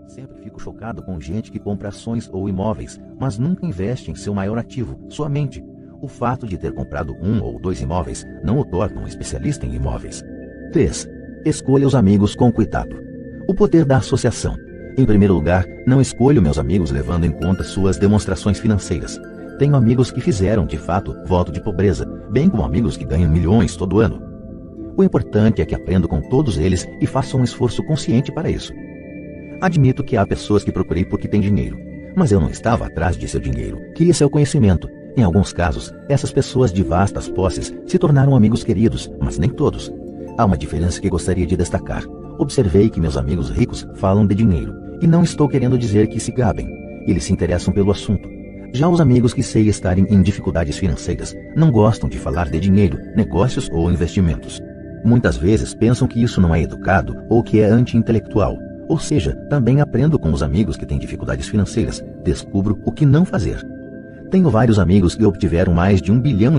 Sempre fico chocado com gente que compra ações ou imóveis, mas nunca investe em seu maior ativo, sua mente. O fato de ter comprado 1 ou 2 imóveis não o torna um especialista em imóveis. 3. Escolha os amigos com cuidado. O poder da associação. Em primeiro lugar, não escolho meus amigos levando em conta suas demonstrações financeiras. Tenho amigos que fizeram, de fato, voto de pobreza, bem como amigos que ganham milhões todo ano. O importante é que aprendo com todos eles e faça um esforço consciente para isso. Admito que há pessoas que procurei porque têm dinheiro, mas eu não estava atrás de seu dinheiro, queria seu conhecimento. Em alguns casos, essas pessoas de vastas posses se tornaram amigos queridos, mas nem todos. Há uma diferença que gostaria de destacar. Observei que meus amigos ricos falam de dinheiro, e não estou querendo dizer que se gabem. Eles se interessam pelo assunto. Já os amigos que sei estarem em dificuldades financeiras não gostam de falar de dinheiro, negócios ou investimentos. Muitas vezes pensam que isso não é educado ou que é anti-intelectual. Ou seja, também aprendo com os amigos que têm dificuldades financeiras, descubro o que não fazer. Tenho vários amigos que obtiveram mais de $1 bilhão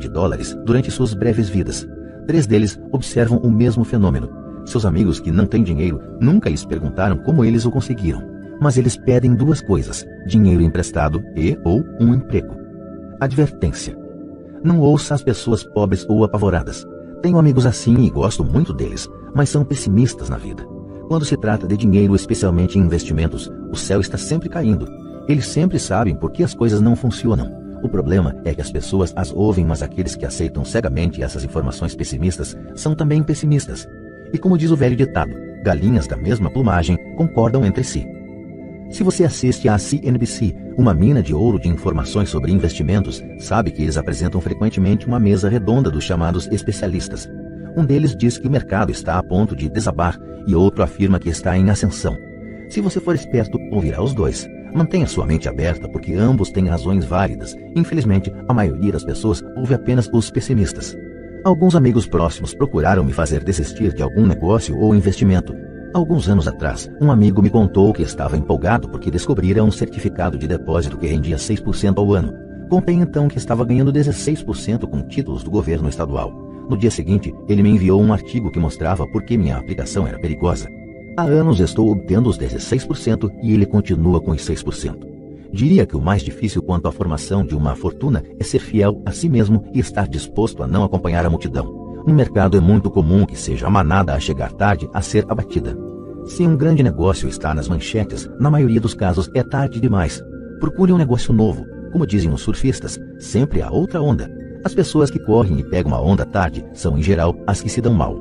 durante suas breves vidas. 3 deles observam o mesmo fenômeno. Seus amigos que não têm dinheiro nunca lhes perguntaram como eles o conseguiram, mas eles pedem 2 coisas: dinheiro emprestado ou um emprego. Advertência: não ouça as pessoas pobres ou apavoradas. Tenho amigos assim e gosto muito deles, mas são pessimistas na vida. Quando se trata de dinheiro, especialmente em investimentos, o céu está sempre caindo. Eles sempre sabem por que as coisas não funcionam. O problema é que as pessoas as ouvem, mas aqueles que aceitam cegamente essas informações pessimistas são também pessimistas. E como diz o velho ditado, galinhas da mesma plumagem concordam entre si. Se você assiste à CNBC, uma mina de ouro de informações sobre investimentos, sabe que eles apresentam frequentemente uma mesa redonda dos chamados especialistas. Um deles diz que o mercado está a ponto de desabar e outro afirma que está em ascensão. Se você for esperto, ouvirá os dois. Mantenha sua mente aberta porque ambos têm razões válidas. Infelizmente, a maioria das pessoas ouve apenas os pessimistas. Alguns amigos próximos procuraram me fazer desistir de algum negócio ou investimento. Alguns anos atrás, um amigo me contou que estava empolgado porque descobrira um certificado de depósito que rendia 6% ao ano. Contei então que estava ganhando 16% com títulos do governo estadual. No dia seguinte, ele me enviou um artigo que mostrava por que minha aplicação era perigosa. Há anos estou obtendo os 16% e ele continua com os 6%. Diria que o mais difícil quanto à formação de uma fortuna é ser fiel a si mesmo e estar disposto a não acompanhar a multidão. No mercado é muito comum que seja a manada a chegar tarde a ser abatida. Se um grande negócio está nas manchetes, na maioria dos casos é tarde demais. Procure um negócio novo. Como dizem os surfistas, sempre há outra onda. As pessoas que correm e pegam uma onda tarde são, em geral, as que se dão mal.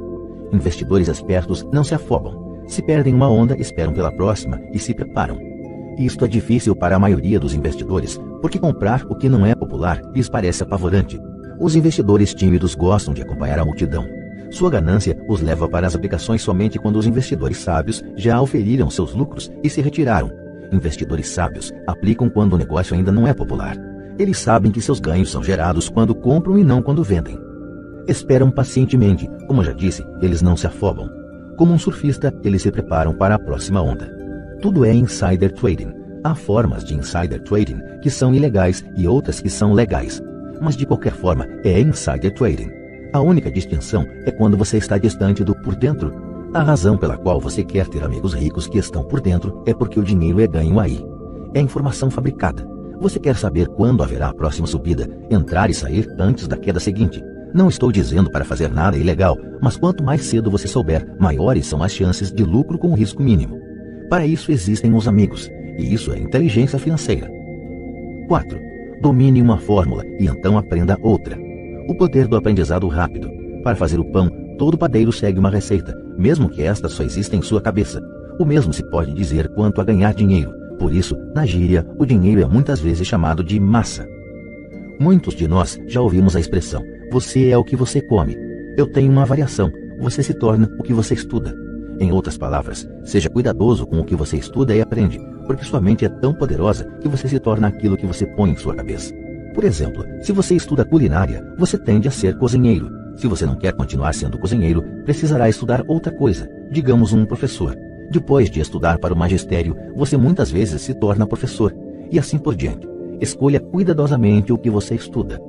Investidores espertos não se afobam. Se perdem uma onda, esperam pela próxima e se preparam. Isto é difícil para a maioria dos investidores, porque comprar o que não é popular lhes parece apavorante. Os investidores tímidos gostam de acompanhar a multidão. Sua ganância os leva para as aplicações somente quando os investidores sábios já auferiram seus lucros e se retiraram. Investidores sábios aplicam quando o negócio ainda não é popular. Eles sabem que seus ganhos são gerados quando compram e não quando vendem. Esperam pacientemente. Como já disse, eles não se afobam. Como um surfista, eles se preparam para a próxima onda. Tudo é insider trading. Há formas de insider trading que são ilegais e outras que são legais. Mas de qualquer forma, é insider trading. A única distinção é quando você está distante do por dentro. A razão pela qual você quer ter amigos ricos que estão por dentro é porque o dinheiro é ganho aí. É informação fabricada. Você quer saber quando haverá a próxima subida, entrar e sair antes da queda seguinte. Não estou dizendo para fazer nada ilegal, mas quanto mais cedo você souber, maiores são as chances de lucro com risco mínimo. Para isso existem os amigos, e isso é inteligência financeira. 4. Domine uma fórmula e então aprenda outra. O poder do aprendizado rápido. Para fazer o pão, todo padeiro segue uma receita, mesmo que esta só exista em sua cabeça. O mesmo se pode dizer quanto a ganhar dinheiro. Por isso, na gíria, o dinheiro é muitas vezes chamado de massa. Muitos de nós já ouvimos a expressão, você é o que você come. Eu tenho uma variação, você se torna o que você estuda. Em outras palavras, seja cuidadoso com o que você estuda e aprende, porque sua mente é tão poderosa que você se torna aquilo que você põe em sua cabeça. Por exemplo, se você estuda culinária, você tende a ser cozinheiro. Se você não quer continuar sendo cozinheiro, precisará estudar outra coisa, digamos um professor. Depois de estudar para o magistério, você muitas vezes se torna professor, e assim por diante. Escolha cuidadosamente o que você estuda.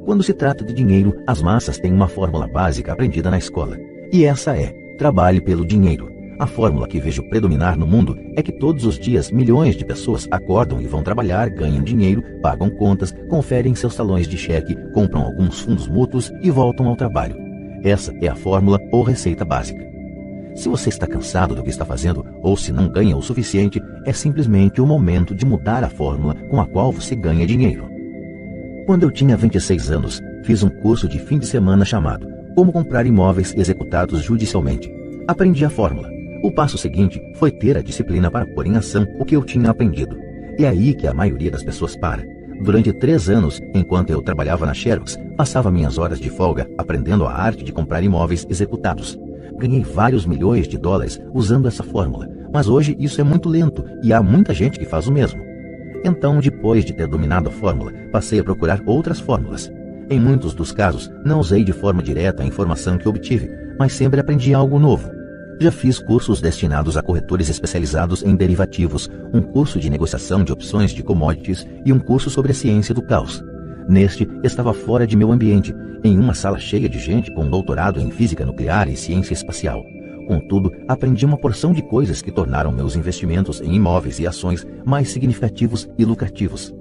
Quando se trata de dinheiro, as massas têm uma fórmula básica aprendida na escola. E essa é: trabalhe pelo dinheiro. A fórmula que vejo predominar no mundo é que todos os dias milhões de pessoas acordam e vão trabalhar, ganham dinheiro, pagam contas, conferem seus talões de cheque, compram alguns fundos mútuos e voltam ao trabalho. Essa é a fórmula ou receita básica. Se você está cansado do que está fazendo ou se não ganha o suficiente, é simplesmente o momento de mudar a fórmula com a qual você ganha dinheiro. Quando eu tinha 26 anos, fiz um curso de fim de semana chamado Como Comprar Imóveis Executados Judicialmente. Aprendi a fórmula. O passo seguinte foi ter a disciplina para pôr em ação o que eu tinha aprendido. É aí que a maioria das pessoas para. Durante 3 anos, enquanto eu trabalhava na Xerox, passava minhas horas de folga aprendendo a arte de comprar imóveis executados. Ganhei vários milhões de dólares usando essa fórmula, mas hoje isso é muito lento e há muita gente que faz o mesmo. Então, depois de ter dominado a fórmula, passei a procurar outras fórmulas. Em muitos dos casos, não usei de forma direta a informação que obtive, mas sempre aprendi algo novo. Já fiz cursos destinados a corretores especializados em derivativos, um curso de negociação de opções de commodities e um curso sobre a ciência do caos. Neste, estava fora de meu ambiente, em uma sala cheia de gente com doutorado em física nuclear e ciência espacial. Contudo, aprendi uma porção de coisas que tornaram meus investimentos em imóveis e ações mais significativos e lucrativos.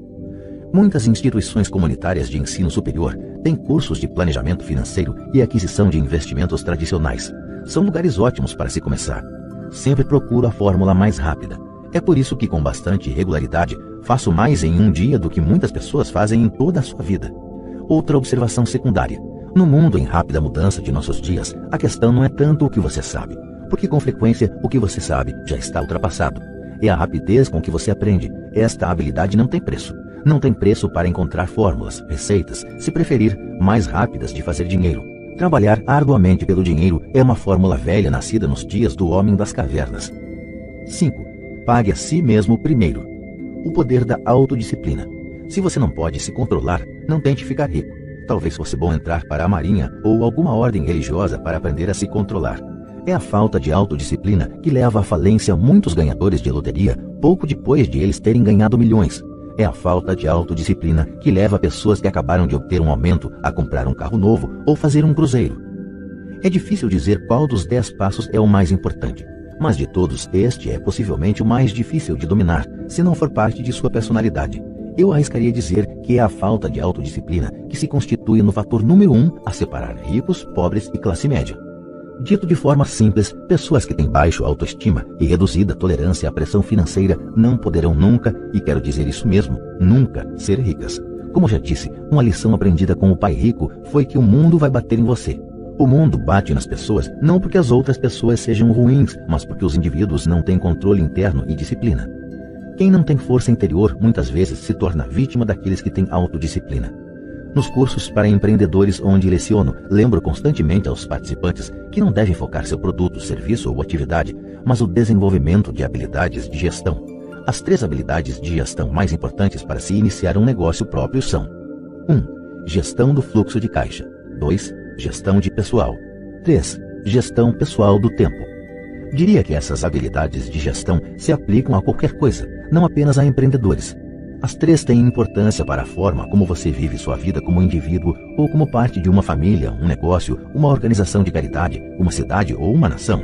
Muitas instituições comunitárias de ensino superior têm cursos de planejamento financeiro e aquisição de investimentos tradicionais. São lugares ótimos para se começar. Sempre procuro a fórmula mais rápida. É por isso que, com bastante regularidade, faço mais em um dia do que muitas pessoas fazem em toda a sua vida. Outra observação secundária. No mundo em rápida mudança de nossos dias, a questão não é tanto o que você sabe, porque com frequência o que você sabe já está ultrapassado. É a rapidez com que você aprende. Esta habilidade não tem preço. Não tem preço para encontrar fórmulas, receitas, se preferir, mais rápidas de fazer dinheiro. Trabalhar arduamente pelo dinheiro é uma fórmula velha nascida nos dias do homem das cavernas. 5. Pague a si mesmo primeiro. O poder da autodisciplina. Se você não pode se controlar, não tente ficar rico. Talvez fosse bom entrar para a marinha ou alguma ordem religiosa para aprender a se controlar. É a falta de autodisciplina que leva à falência muitos ganhadores de loteria pouco depois de eles terem ganhado milhões. É a falta de autodisciplina que leva pessoas que acabaram de obter um aumento a comprar um carro novo ou fazer um cruzeiro. É difícil dizer qual dos 10 passos é o mais importante, mas de todos este é possivelmente o mais difícil de dominar, se não for parte de sua personalidade. Eu arriscaria dizer que é a falta de autodisciplina que se constitui no fator número 1 a separar ricos, pobres e classe média. Dito de forma simples, pessoas que têm baixa autoestima e reduzida tolerância à pressão financeira não poderão nunca, e quero dizer isso mesmo, nunca, ser ricas. Como já disse, uma lição aprendida com o pai rico foi que o mundo vai bater em você. O mundo bate nas pessoas não porque as outras pessoas sejam ruins, mas porque os indivíduos não têm controle interno e disciplina. Quem não tem força interior muitas vezes se torna vítima daqueles que têm autodisciplina. Nos cursos para empreendedores onde leciono, lembro constantemente aos participantes que não devem focar seu produto, serviço ou atividade, mas o desenvolvimento de habilidades de gestão. As 3 habilidades de gestão mais importantes para se iniciar um negócio próprio são: 1. Gestão do fluxo de caixa. 2. Gestão de pessoal. 3. Gestão pessoal do tempo. Diria que essas habilidades de gestão se aplicam a qualquer coisa, não apenas a empreendedores. As 3 têm importância para a forma como você vive sua vida como indivíduo ou como parte de uma família, um negócio, uma organização de caridade, uma cidade ou uma nação.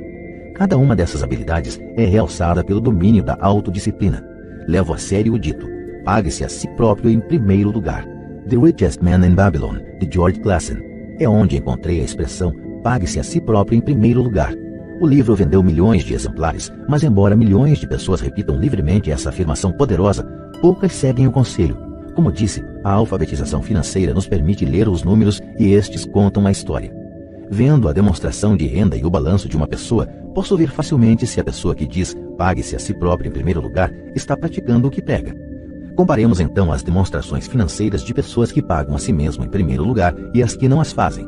Cada uma dessas habilidades é realçada pelo domínio da autodisciplina. Levo a sério o dito: pague-se a si próprio em primeiro lugar. The Richest Man in Babylon, de George Clason. É onde encontrei a expressão pague-se a si próprio em primeiro lugar. O livro vendeu milhões de exemplares, mas embora milhões de pessoas repitam livremente essa afirmação poderosa, poucas seguem o conselho. Como disse, a alfabetização financeira nos permite ler os números e estes contam a história. Vendo a demonstração de renda e o balanço de uma pessoa, posso ver facilmente se a pessoa que diz pague-se a si própria em primeiro lugar está praticando o que prega. Comparemos então as demonstrações financeiras de pessoas que pagam a si mesmo em primeiro lugar e as que não as fazem.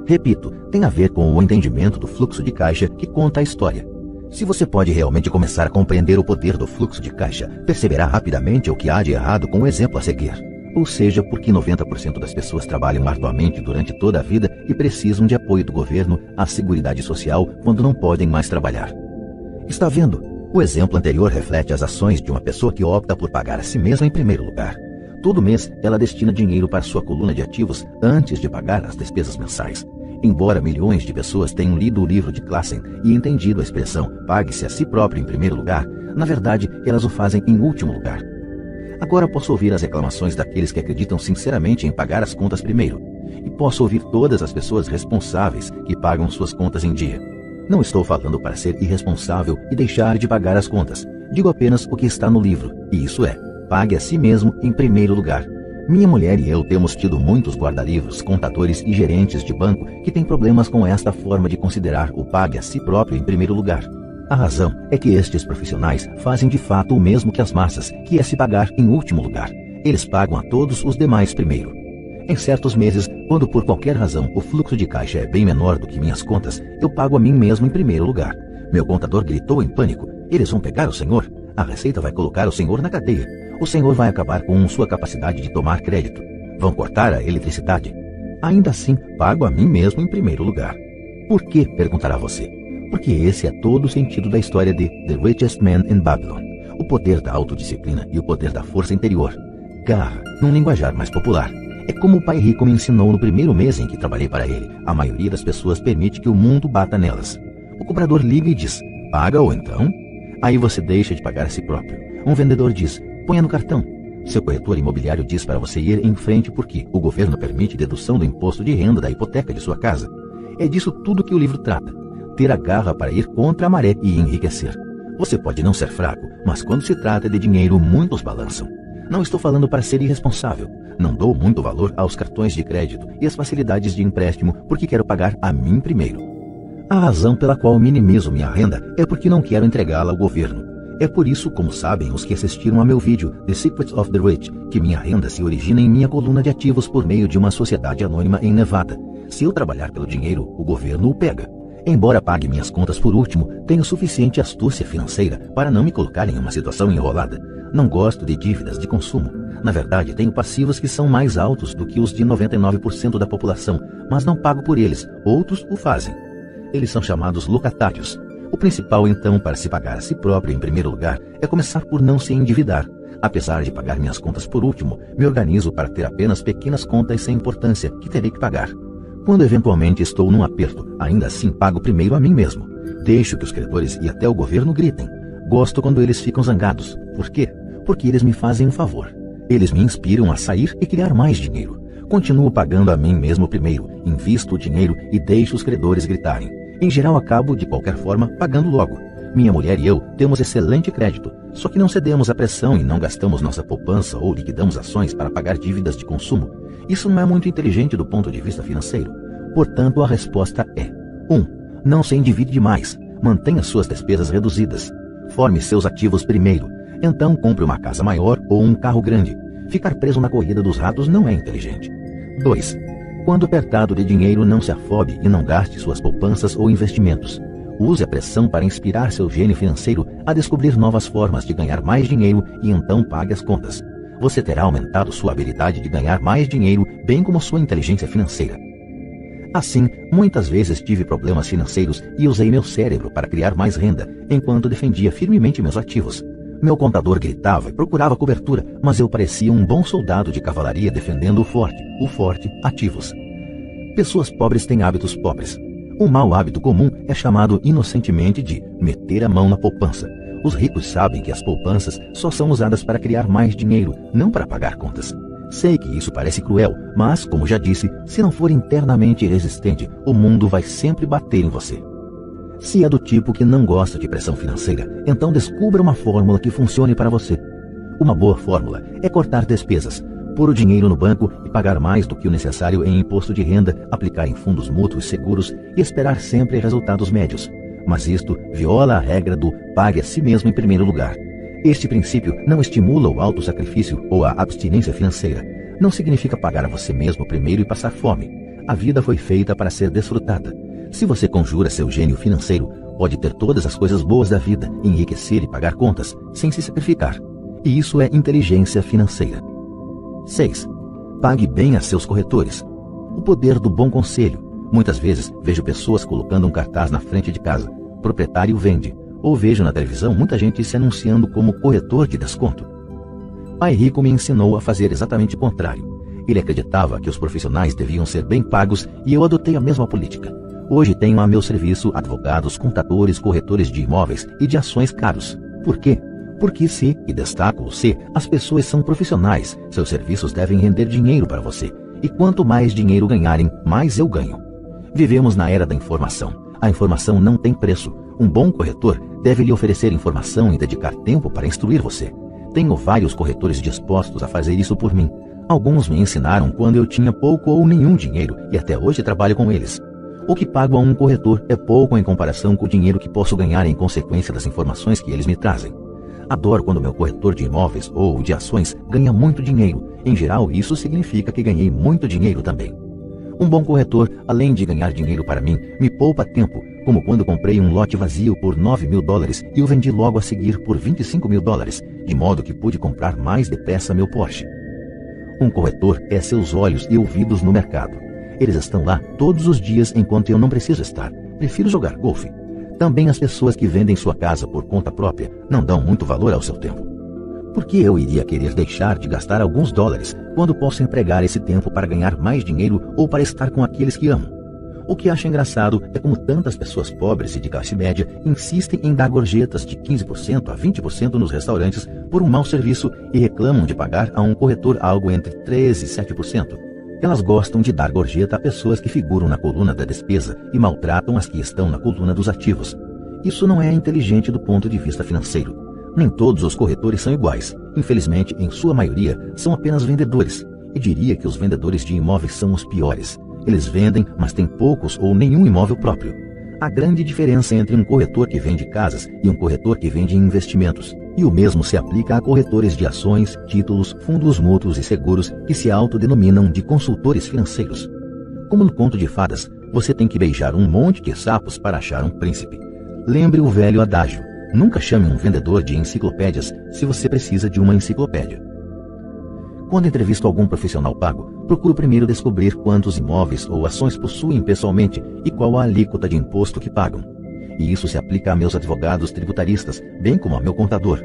Repito, tem a ver com o entendimento do fluxo de caixa que conta a história. Se você pode realmente começar a compreender o poder do fluxo de caixa, perceberá rapidamente o que há de errado com o exemplo a seguir. Ou seja, porque 90% das pessoas trabalham arduamente durante toda a vida e precisam de apoio do governo à Seguridade Social quando não podem mais trabalhar. Está vendo? O exemplo anterior reflete as ações de uma pessoa que opta por pagar a si mesma em primeiro lugar. Todo mês, ela destina dinheiro para sua coluna de ativos antes de pagar as despesas mensais. Embora milhões de pessoas tenham lido o livro de Klassen e entendido a expressão pague-se a si próprio em primeiro lugar, na verdade, elas o fazem em último lugar. Agora posso ouvir as reclamações daqueles que acreditam sinceramente em pagar as contas primeiro. E posso ouvir todas as pessoas responsáveis que pagam suas contas em dia. Não estou falando para ser irresponsável e deixar de pagar as contas. Digo apenas o que está no livro, e isso é, pague a si mesmo em primeiro lugar. Minha mulher e eu temos tido muitos guarda-livros, contadores e gerentes de banco que têm problemas com esta forma de considerar o pague a si próprio em primeiro lugar. A razão é que estes profissionais fazem de fato o mesmo que as massas, que é se pagar em último lugar. Eles pagam a todos os demais primeiro. Em certos meses, quando por qualquer razão o fluxo de caixa é bem menor do que minhas contas, eu pago a mim mesmo em primeiro lugar. Meu contador gritou em pânico: eles vão pegar o senhor? A Receita vai colocar o senhor na cadeia. O senhor vai acabar com sua capacidade de tomar crédito. Vão cortar a eletricidade. Ainda assim, pago a mim mesmo em primeiro lugar. Por que? Perguntará você. Porque esse é todo o sentido da história de The Richest Man in Babylon. O poder da autodisciplina e o poder da força interior. Garra, num linguajar mais popular. É como o pai rico me ensinou no primeiro mês em que trabalhei para ele. A maioria das pessoas permite que o mundo bata nelas. O cobrador liga e diz: paga ou então? Aí você deixa de pagar a si próprio. Um vendedor diz: ponha no cartão. Seu corretor imobiliário diz para você ir em frente porque o governo permite dedução do imposto de renda da hipoteca de sua casa. É disso tudo que o livro trata. Ter a garra para ir contra a maré e enriquecer. Você pode não ser fraco, mas quando se trata de dinheiro, muitos balançam. Não estou falando para ser irresponsável. Não dou muito valor aos cartões de crédito e às facilidades de empréstimo porque quero pagar a mim primeiro. A razão pela qual minimizo minha renda é porque não quero entregá-la ao governo. É por isso, como sabem os que assistiram a meu vídeo The Secrets of the Rich, que minha renda se origina em minha coluna de ativos por meio de uma sociedade anônima em Nevada. Se eu trabalhar pelo dinheiro, o governo o pega. Embora pague minhas contas por último, tenho suficiente astúcia financeira para não me colocar em uma situação enrolada. Não gosto de dívidas de consumo. Na verdade, tenho passivos que são mais altos do que os de 99% da população, mas não pago por eles. Outros o fazem. Eles são chamados locatários. O principal, então, para se pagar a si próprio em primeiro lugar, é começar por não se endividar. Apesar de pagar minhas contas por último, me organizo para ter apenas pequenas contas sem importância que terei que pagar. Quando eventualmente estou num aperto, ainda assim pago primeiro a mim mesmo. Deixo que os credores e até o governo gritem. Gosto quando eles ficam zangados. Por quê? Porque eles me fazem um favor. Eles me inspiram a sair e criar mais dinheiro. Continuo pagando a mim mesmo primeiro, invisto o dinheiro e deixo os credores gritarem. Em geral, acabo, de qualquer forma, pagando logo. Minha mulher e eu temos excelente crédito, só que não cedemos à pressão e não gastamos nossa poupança ou liquidamos ações para pagar dívidas de consumo. Isso não é muito inteligente do ponto de vista financeiro. Portanto, a resposta é: 1. Não se endivide demais. Mantenha suas despesas reduzidas. Forme seus ativos primeiro. Então compre uma casa maior ou um carro grande. Ficar preso na corrida dos ratos não é inteligente. 2. Quando apertado de dinheiro, não se afobe e não gaste suas poupanças ou investimentos. Use a pressão para inspirar seu gênio financeiro a descobrir novas formas de ganhar mais dinheiro e então pague as contas. Você terá aumentado sua habilidade de ganhar mais dinheiro, bem como sua inteligência financeira. Assim, muitas vezes tive problemas financeiros e usei meu cérebro para criar mais renda, enquanto defendia firmemente meus ativos. Meu contador gritava e procurava cobertura, mas eu parecia um bom soldado de cavalaria defendendo o forte, ativos. Pessoas pobres têm hábitos pobres. Um mau hábito comum é chamado inocentemente de meter a mão na poupança. Os ricos sabem que as poupanças só são usadas para criar mais dinheiro, não para pagar contas. Sei que isso parece cruel, mas, como já disse, se não for internamente resistente, o mundo vai sempre bater em você. Se é do tipo que não gosta de pressão financeira, então descubra uma fórmula que funcione para você. Uma boa fórmula é cortar despesas, pôr o dinheiro no banco e pagar mais do que o necessário em imposto de renda, aplicar em fundos mútuos seguros e esperar sempre resultados médios. Mas isto viola a regra do pague a si mesmo em primeiro lugar. Este princípio não estimula o autossacrifício ou a abstinência financeira. Não significa pagar a você mesmo primeiro e passar fome. A vida foi feita para ser desfrutada. Se você conjura seu gênio financeiro, pode ter todas as coisas boas da vida, enriquecer e pagar contas, sem se sacrificar. E isso é inteligência financeira. 6. Pague bem a seus corretores. O poder do bom conselho. Muitas vezes vejo pessoas colocando um cartaz na frente de casa: proprietário vende. Ou vejo na televisão muita gente se anunciando como corretor de desconto. Pai rico me ensinou a fazer exatamente o contrário. Ele acreditava que os profissionais deviam ser bem pagos e eu adotei a mesma política. Hoje tenho a meu serviço advogados, contadores, corretores de imóveis e de ações caros. Por quê? Porque se, e destaco o se, as pessoas são profissionais, seus serviços devem render dinheiro para você. E quanto mais dinheiro ganharem, mais eu ganho. Vivemos na era da informação. A informação não tem preço. Um bom corretor deve lhe oferecer informação e dedicar tempo para instruir você. Tenho vários corretores dispostos a fazer isso por mim. Alguns me ensinaram quando eu tinha pouco ou nenhum dinheiro e até hoje trabalho com eles. O que pago a um corretor é pouco em comparação com o dinheiro que posso ganhar em consequência das informações que eles me trazem. Adoro quando meu corretor de imóveis ou de ações ganha muito dinheiro. Em geral, isso significa que ganhei muito dinheiro também. Um bom corretor, além de ganhar dinheiro para mim, me poupa tempo, como quando comprei um lote vazio por $9.000 e o vendi logo a seguir por $25.000, de modo que pude comprar mais depressa meu Porsche. Um corretor é seus olhos e ouvidos no mercado. Eles estão lá todos os dias enquanto eu não preciso estar. Prefiro jogar golfe. Também as pessoas que vendem sua casa por conta própria não dão muito valor ao seu tempo. Por que eu iria querer deixar de gastar alguns dólares quando posso empregar esse tempo para ganhar mais dinheiro ou para estar com aqueles que amo? O que acho engraçado é como tantas pessoas pobres e de classe média insistem em dar gorjetas de 15% a 20% nos restaurantes por um mau serviço e reclamam de pagar a um corretor algo entre 13% e 7%. Elas gostam de dar gorjeta a pessoas que figuram na coluna da despesa e maltratam as que estão na coluna dos ativos. Isso não é inteligente do ponto de vista financeiro. Nem todos os corretores são iguais. Infelizmente, em sua maioria, são apenas vendedores. E diria que os vendedores de imóveis são os piores. Eles vendem, mas têm poucos ou nenhum imóvel próprio. Há grande diferença entre um corretor que vende casas e um corretor que vende investimentos. E o mesmo se aplica a corretores de ações, títulos, fundos mútuos e seguros que se autodenominam de consultores financeiros. Como no conto de fadas, você tem que beijar um monte de sapos para achar um príncipe. Lembre o velho adágio: nunca chame um vendedor de enciclopédias se você precisa de uma enciclopédia. Quando entrevisto algum profissional pago, procuro primeiro descobrir quantos imóveis ou ações possuem pessoalmente e qual a alíquota de imposto que pagam. E isso se aplica a meus advogados tributaristas, bem como a meu contador.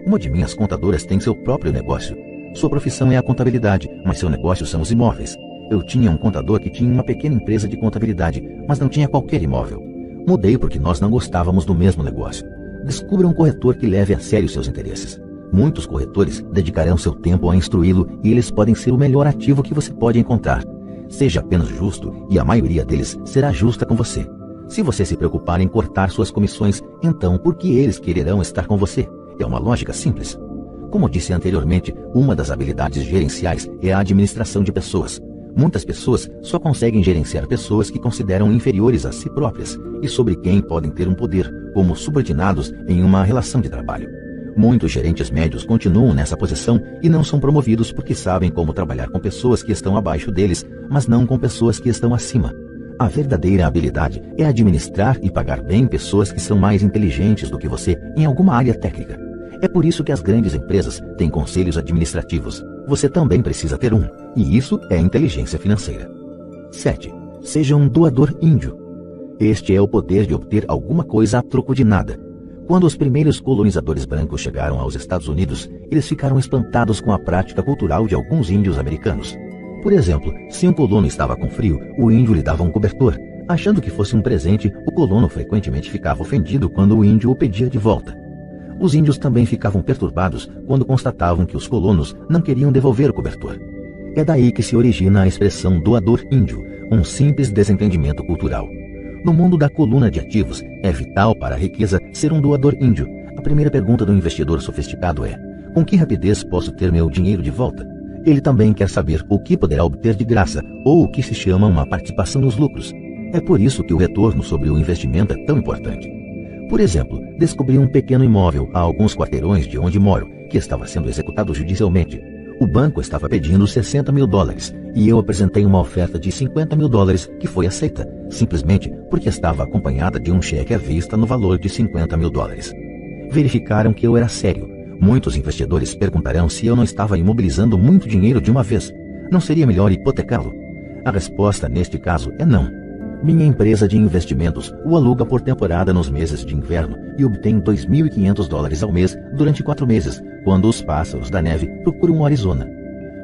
Uma de minhas contadoras tem seu próprio negócio. Sua profissão é a contabilidade, mas seu negócio são os imóveis. Eu tinha um contador que tinha uma pequena empresa de contabilidade, mas não tinha qualquer imóvel. Mudei porque nós não gostávamos do mesmo negócio. Descubra um corretor que leve a sério seus interesses. Muitos corretores dedicarão seu tempo a instruí-lo e eles podem ser o melhor ativo que você pode encontrar. Seja apenas justo e a maioria deles será justa com você. Se você se preocupar em cortar suas comissões, então por que eles quererão estar com você? É uma lógica simples. Como disse anteriormente, uma das habilidades gerenciais é a administração de pessoas. Muitas pessoas só conseguem gerenciar pessoas que consideram inferiores a si próprias e sobre quem podem ter um poder, como subordinados em uma relação de trabalho. Muitos gerentes médios continuam nessa posição e não são promovidos porque sabem como trabalhar com pessoas que estão abaixo deles, mas não com pessoas que estão acima. A verdadeira habilidade é administrar e pagar bem pessoas que são mais inteligentes do que você em alguma área técnica. É por isso que as grandes empresas têm conselhos administrativos. Você também precisa ter um, e isso é inteligência financeira. 7. Seja um doador índio. Este é o poder de obter alguma coisa a troco de nada. Quando os primeiros colonizadores brancos chegaram aos Estados Unidos, eles ficaram espantados com a prática cultural de alguns índios americanos. Por exemplo, se um colono estava com frio, o índio lhe dava um cobertor. Achando que fosse um presente, o colono frequentemente ficava ofendido quando o índio o pedia de volta. Os índios também ficavam perturbados quando constatavam que os colonos não queriam devolver o cobertor. É daí que se origina a expressão doador índio, um simples desentendimento cultural. No mundo da coluna de ativos, é vital para a riqueza ser um doador índio. A primeira pergunta do investidor sofisticado é: com que rapidez posso ter meu dinheiro de volta? Ele também quer saber o que poderá obter de graça, ou o que se chama uma participação nos lucros. É por isso que o retorno sobre o investimento é tão importante. Por exemplo, descobri um pequeno imóvel a alguns quarteirões de onde moro, que estava sendo executado judicialmente. O banco estava pedindo $60 mil e eu apresentei uma oferta de $50 mil que foi aceita, simplesmente porque estava acompanhada de um cheque à vista no valor de $50 mil. Verificaram que eu era sério. Muitos investidores perguntarão se eu não estava imobilizando muito dinheiro de uma vez. Não seria melhor hipotecá-lo? A resposta neste caso é não. Minha empresa de investimentos o aluga por temporada nos meses de inverno e obtém $2.500 ao mês durante 4 meses, quando os pássaros da neve procuram o Arizona.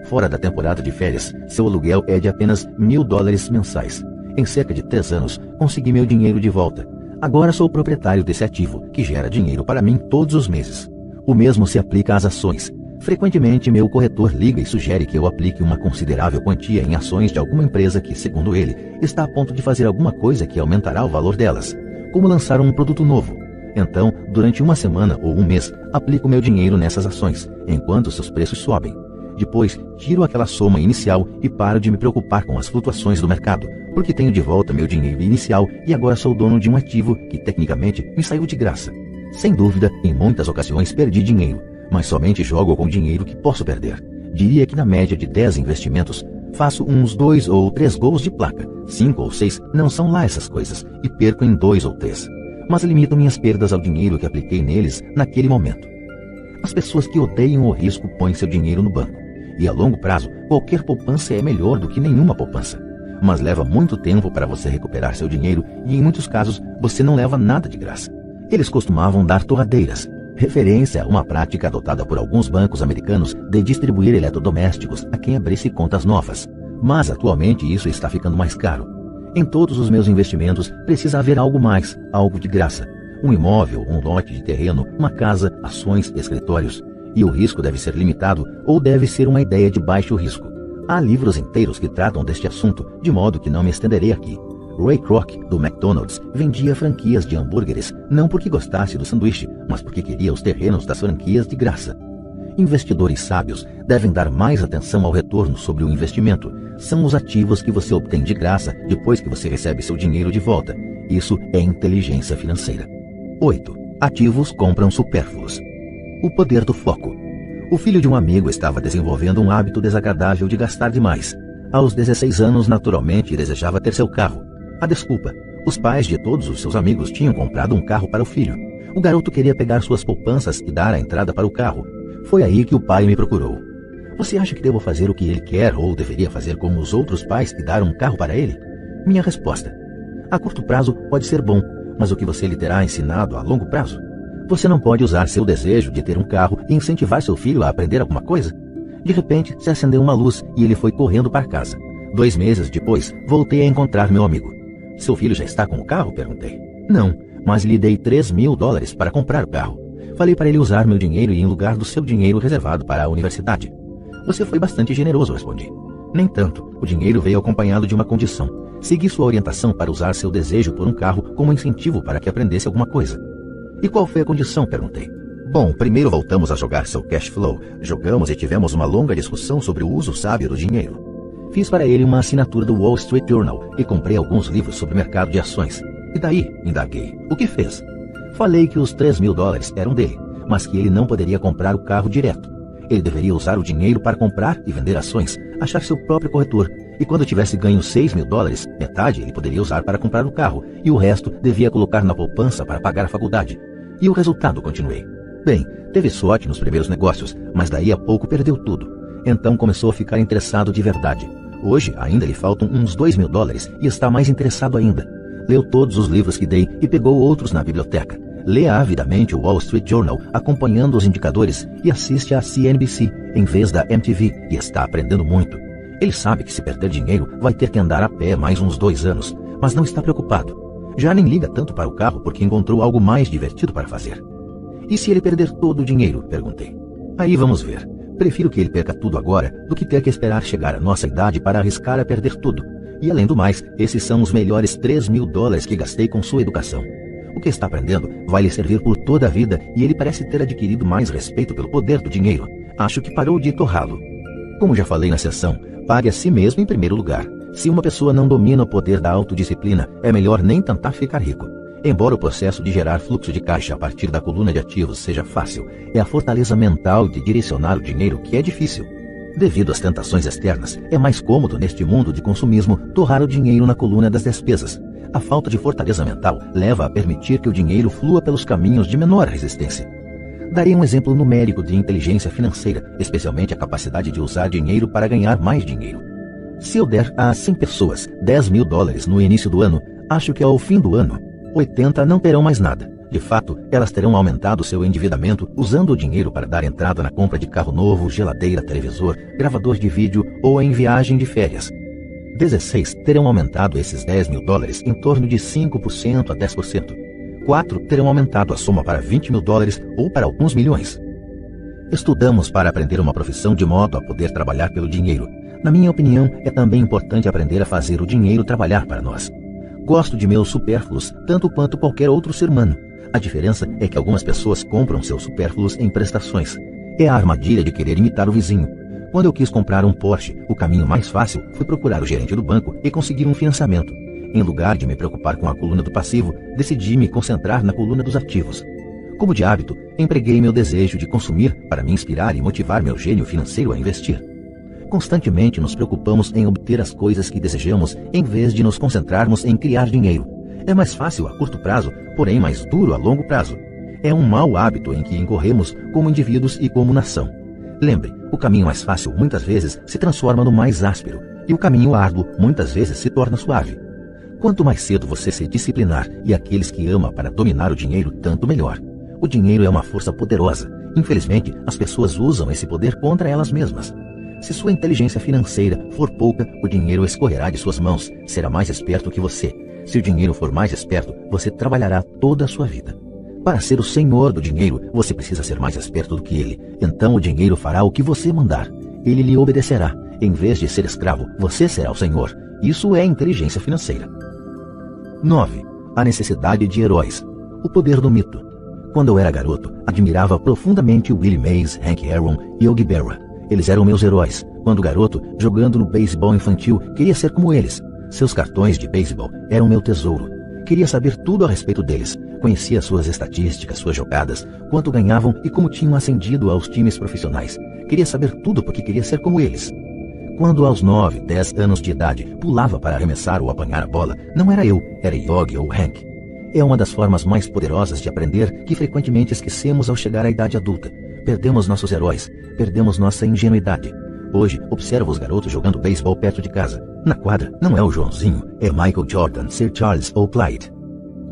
Fora da temporada de férias, seu aluguel é de apenas $1.000 mensais. Em cerca de 3 anos, consegui meu dinheiro de volta. Agora sou proprietário desse ativo, que gera dinheiro para mim todos os meses. O mesmo se aplica às ações. Frequentemente, meu corretor liga e sugere que eu aplique uma considerável quantia em ações de alguma empresa que, segundo ele, está a ponto de fazer alguma coisa que aumentará o valor delas, como lançar um produto novo. Então, durante uma semana ou um mês, aplico meu dinheiro nessas ações, enquanto seus preços sobem. Depois, tiro aquela soma inicial e paro de me preocupar com as flutuações do mercado, porque tenho de volta meu dinheiro inicial e agora sou dono de um ativo que, tecnicamente, me saiu de graça. Sem dúvida, em muitas ocasiões perdi dinheiro, mas somente jogo com dinheiro que posso perder. Diria que na média de 10 investimentos, faço uns 2 ou 3 gols de placa. 5 ou 6 não são lá essas coisas, e perco em 2 ou 3. Mas limito minhas perdas ao dinheiro que apliquei neles naquele momento. As pessoas que odeiam o risco põem seu dinheiro no banco. E a longo prazo, qualquer poupança é melhor do que nenhuma poupança. Mas leva muito tempo para você recuperar seu dinheiro e, em muitos casos, você não leva nada de graça. Eles costumavam dar torradeiras, referência a uma prática adotada por alguns bancos americanos de distribuir eletrodomésticos a quem abrisse contas novas. Mas atualmente isso está ficando mais caro. Em todos os meus investimentos precisa haver algo mais, algo de graça. Um imóvel, um lote de terreno, uma casa, ações, escritórios. E o risco deve ser limitado ou deve ser uma ideia de baixo risco. Há livros inteiros que tratam deste assunto, de modo que não me estenderei aqui. Ray Kroc, do McDonald's, vendia franquias de hambúrgueres não porque gostasse do sanduíche, mas porque queria os terrenos das franquias de graça. Investidores sábios devem dar mais atenção ao retorno sobre o investimento. São os ativos que você obtém de graça depois que você recebe seu dinheiro de volta. Isso é inteligência financeira. 8. Ativos compram supérfluos. O poder do foco. O filho de um amigo estava desenvolvendo um hábito desagradável de gastar demais. Aos 16 anos, naturalmente, desejava ter seu carro. A desculpa: os pais de todos os seus amigos tinham comprado um carro para o filho. O garoto queria pegar suas poupanças e dar a entrada para o carro. Foi aí que o pai me procurou. Você acha que devo fazer o que ele quer ou deveria fazer como os outros pais e dar um carro para ele? Minha resposta: a curto prazo pode ser bom, mas o que você lhe terá ensinado a longo prazo? Você não pode usar seu desejo de ter um carro e incentivar seu filho a aprender alguma coisa? De repente, se acendeu uma luz e ele foi correndo para casa. 2 meses depois, voltei a encontrar meu amigo. Seu filho já está com o carro? Perguntei. Não, mas lhe dei $3.000 para comprar o carro. Falei para ele usar meu dinheiro em lugar do seu dinheiro reservado para a universidade. Você foi bastante generoso, respondi. Nem tanto. O dinheiro veio acompanhado de uma condição. Segui sua orientação para usar seu desejo por um carro como incentivo para que aprendesse alguma coisa. E qual foi a condição? Perguntei. Bom, primeiro voltamos a jogar seu cash flow. Jogamos e tivemos uma longa discussão sobre o uso sábio do dinheiro. Fiz para ele uma assinatura do Wall Street Journal e comprei alguns livros sobre o mercado de ações. E daí? Indaguei. O que fez? Falei que os $3.000 eram dele, mas que ele não poderia comprar o carro direto. Ele deveria usar o dinheiro para comprar e vender ações, achar seu próprio corretor. E quando tivesse ganho $6.000, metade ele poderia usar para comprar o carro e o resto devia colocar na poupança para pagar a faculdade. E o resultado? Continuei. Bem, teve sorte nos primeiros negócios, mas daí a pouco perdeu tudo. Então começou a ficar interessado de verdade. Hoje ainda lhe faltam uns $2.000 e está mais interessado ainda. Leu todos os livros que dei e pegou outros na biblioteca. Lê avidamente o Wall Street Journal, acompanhando os indicadores, e assiste à CNBC em vez da MTV, e está aprendendo muito. Ele sabe que se perder dinheiro vai ter que andar a pé mais uns 2 anos, mas não está preocupado. Já nem liga tanto para o carro porque encontrou algo mais divertido para fazer. E se ele perder todo o dinheiro? Perguntei. Aí vamos ver. Prefiro que ele perca tudo agora do que ter que esperar chegar à nossa idade para arriscar a perder tudo. E além do mais, esses são os melhores $3.000 que gastei com sua educação. O que está aprendendo vai lhe servir por toda a vida e ele parece ter adquirido mais respeito pelo poder do dinheiro. Acho que parou de torrá-lo. Como já falei na sessão, pague a si mesmo em primeiro lugar. Se uma pessoa não domina o poder da autodisciplina, é melhor nem tentar ficar rico. Embora o processo de gerar fluxo de caixa a partir da coluna de ativos seja fácil, é a fortaleza mental de direcionar o dinheiro que é difícil. Devido às tentações externas, é mais cômodo neste mundo de consumismo torrar o dinheiro na coluna das despesas. A falta de fortaleza mental leva a permitir que o dinheiro flua pelos caminhos de menor resistência. Darei um exemplo numérico de inteligência financeira, especialmente a capacidade de usar dinheiro para ganhar mais dinheiro. Se eu der a 100 pessoas $10.000 no início do ano, acho que ao fim do ano, 80 não terão mais nada. De fato, elas terão aumentado seu endividamento usando o dinheiro para dar entrada na compra de carro novo, geladeira, televisor, gravador de vídeo ou em viagem de férias. 16 terão aumentado esses 10 mil dólares em torno de 5% a 10%. 4 terão aumentado a soma para 20 mil dólares ou para alguns milhões. Estudamos para aprender uma profissão de modo a poder trabalhar pelo dinheiro. Na minha opinião, é também importante aprender a fazer o dinheiro trabalhar para nós. Gosto de meus supérfluos tanto quanto qualquer outro ser humano. A diferença é que algumas pessoas compram seus supérfluos em prestações. É a armadilha de querer imitar o vizinho. Quando eu quis comprar um Porsche, o caminho mais fácil foi procurar o gerente do banco e conseguir um financiamento. Em lugar de me preocupar com a coluna do passivo, decidi me concentrar na coluna dos ativos. Como de hábito, empreguei meu desejo de consumir para me inspirar e motivar meu gênio financeiro a investir. Constantemente nos preocupamos em obter as coisas que desejamos em vez de nos concentrarmos em criar dinheiro. É mais fácil a curto prazo, porém mais duro a longo prazo. É um mau hábito em que incorremos como indivíduos e como nação. Lembre, o caminho mais fácil muitas vezes se transforma no mais áspero, e o caminho árduo muitas vezes se torna suave. Quanto mais cedo você se disciplinar e aqueles que ama para dominar o dinheiro, tanto melhor. O dinheiro é uma força poderosa. Infelizmente, as pessoas usam esse poder contra elas mesmas. Se sua inteligência financeira for pouca, o dinheiro escorrerá de suas mãos, será mais esperto que você. Se o dinheiro for mais esperto, você trabalhará toda a sua vida. Para ser o senhor do dinheiro, você precisa ser mais esperto do que ele. Então o dinheiro fará o que você mandar. Ele lhe obedecerá. Em vez de ser escravo, você será o senhor. Isso é inteligência financeira. 9. A necessidade de heróis. O poder do mito. Quando eu era garoto, admirava profundamente Willie Mays, Hank Aaron e Yogi Berra. Eles eram meus heróis. Quando garoto, jogando no beisebol infantil, queria ser como eles. Seus cartões de beisebol eram meu tesouro. Queria saber tudo a respeito deles. Conhecia suas estatísticas, suas jogadas, quanto ganhavam e como tinham ascendido aos times profissionais. Queria saber tudo porque queria ser como eles. Quando aos 9, 10 anos de idade pulava para arremessar ou apanhar a bola, não era eu, era Yogi ou Hank. É uma das formas mais poderosas de aprender que frequentemente esquecemos ao chegar à idade adulta. Perdemos nossos heróis, perdemos nossa ingenuidade. Hoje, observo os garotos jogando beisebol perto de casa. Na quadra, não é o Joãozinho, é Michael Jordan, Sir Charles ou Clyde.